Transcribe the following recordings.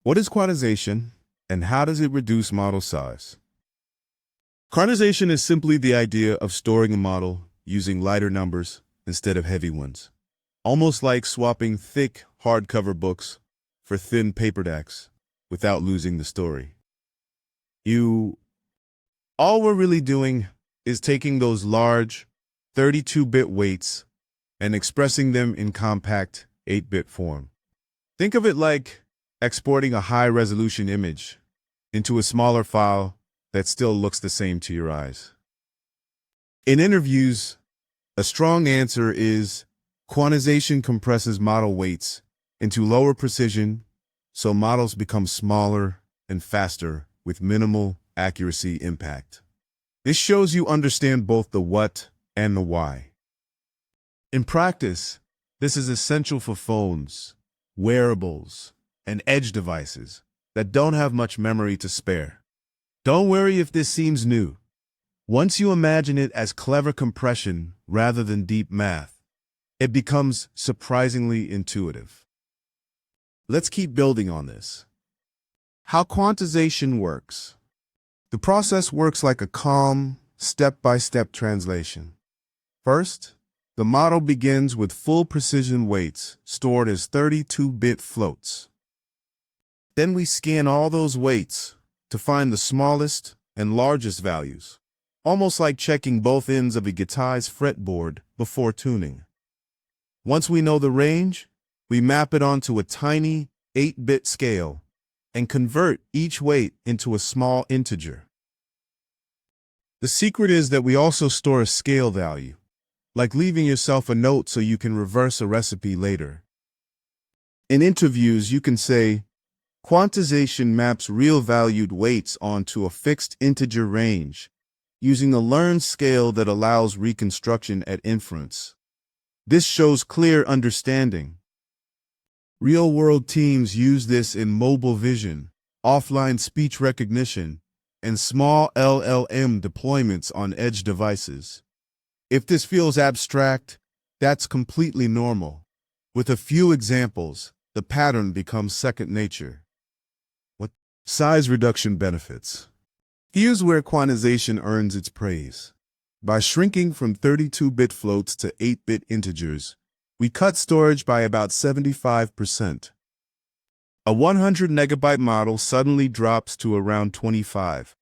What is quantization, and how does it reduce model size? Quantization is simply the idea of storing a model using lighter numbers instead of heavy ones, almost like swapping thick, hardcover books for thin paperbacks without losing the story. All we're really doing is taking those large 32-bit weights and expressing them in compact 8-bit form. Think of it like exporting a high-resolution image into a smaller file that still looks the same to your eyes. In interviews, a strong answer is quantization compresses model weights into lower precision, so models become smaller and faster with minimal accuracy impact. This shows you understand both the what and the why. In practice, this is essential for phones, wearables, and edge devices that don't have much memory to spare. Don't worry if this seems new. Once you imagine it as clever compression rather than deep math, it becomes surprisingly intuitive. Let's keep building on this. How quantization works. The process works like a calm, step-by-step translation. First, the model begins with full precision weights stored as 32-bit floats. Then we scan all those weights to find the smallest and largest values, almost like checking both ends of a guitar's fretboard before tuning. Once we know the range, we map it onto a tiny 8-bit scale and convert each weight into a small integer. The secret is that we also store a scale value, like leaving yourself a note so you can reverse a recipe later. In interviews, you can say, quantization maps real valued weights onto a fixed integer range, using a learned scale that allows reconstruction at inference. This shows clear understanding. Real-world teams use this in mobile vision, offline speech recognition, and small LLM deployments on edge devices. If this feels abstract, that's completely normal. With a few examples, the pattern becomes second nature. What size reduction benefits? Here's where quantization earns its praise. By shrinking from 32-bit floats to 8-bit integers, we cut storage by about 75%. A 100-megabyte model suddenly drops to around 25,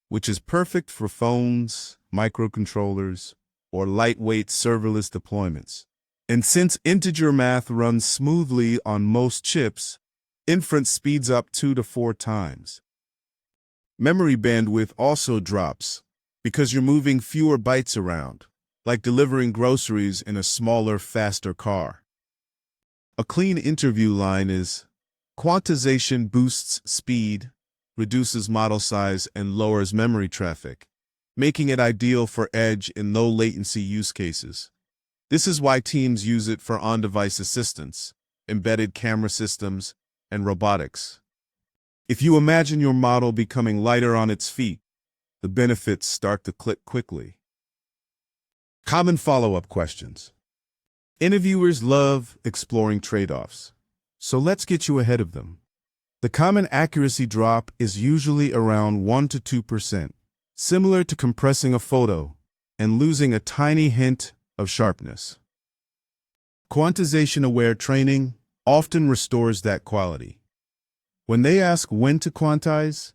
which is perfect for phones, microcontrollers, or lightweight serverless deployments. And since integer math runs smoothly on most chips, inference speeds up 2 to 4 times. Memory bandwidth also drops because you're moving fewer bytes around, like delivering groceries in a smaller, faster car. A clean interview line is, quantization boosts speed, reduces model size, and lowers memory traffic, making it ideal for edge and low latency use cases. This is why teams use it for on-device assistance, embedded camera systems, and robotics. If you imagine your model becoming lighter on its feet, the benefits start to click quickly. Common follow-up questions. Interviewers love exploring trade-offs, so let's get you ahead of them. The common accuracy drop is usually around 1 to 2%, similar to compressing a photo and losing a tiny hint of sharpness. Quantization-aware training often restores that quality. When they ask when to quantize,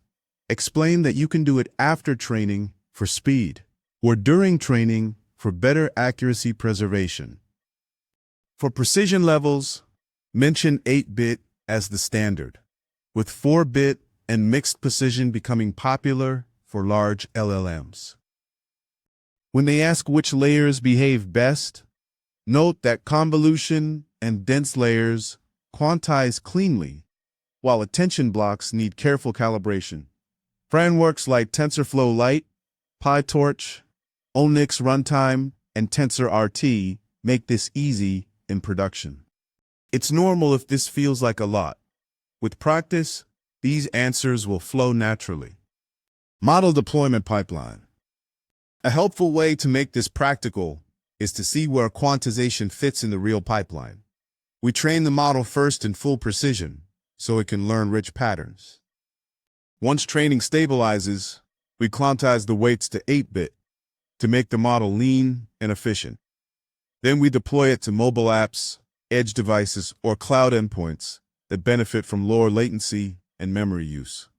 explain that you can do it after training for speed or during training for better accuracy preservation. For precision levels, mention 8-bit as the standard, with 4-bit and mixed precision becoming popular for large LLMs. When they ask which layers behave best, note that convolution and dense layers quantize cleanly, while attention blocks need careful calibration. Frameworks like TensorFlow Lite, PyTorch, Onyx Runtime, and TensorRT make this easy in production. It's normal if this feels like a lot. With practice, these answers will flow naturally. Model deployment pipeline. A helpful way to make this practical is to see where quantization fits in the real pipeline. We train the model first in full precision, so it can learn rich patterns. Once training stabilizes, we quantize the weights to 8-bit to make the model lean and efficient. Then we deploy it to mobile apps, edge devices, or cloud endpoints that benefit from lower latency and memory use.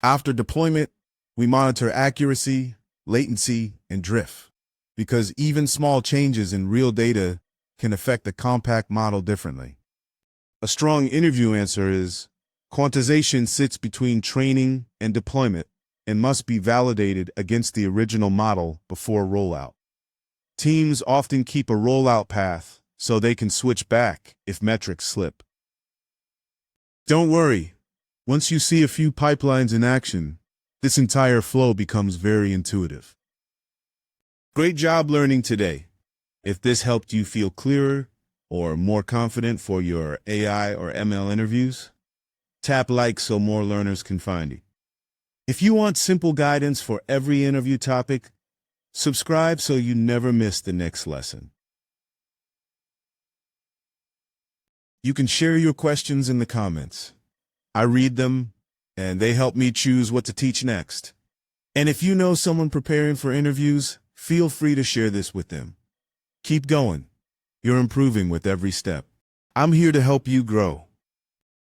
After deployment, we monitor accuracy, latency, and drift, because even small changes in real data can affect the compact model differently. A strong interview answer is, quantization sits between training and deployment and must be validated against the original model before rollout. Teams often keep a rollout path so they can switch back if metrics slip. Don't worry, once you see a few pipelines in action, this entire flow becomes very intuitive. Great job learning today. If this helped you feel clearer or more confident for your AI or ML interviews, tap like so more learners can find you. If you want simple guidance for every interview topic, subscribe so you never miss the next lesson. You can share your questions in the comments. I read them, and they help me choose what to teach next. And if you know someone preparing for interviews, feel free to share this with them. Keep going. You're improving with every step. I'm here to help you grow.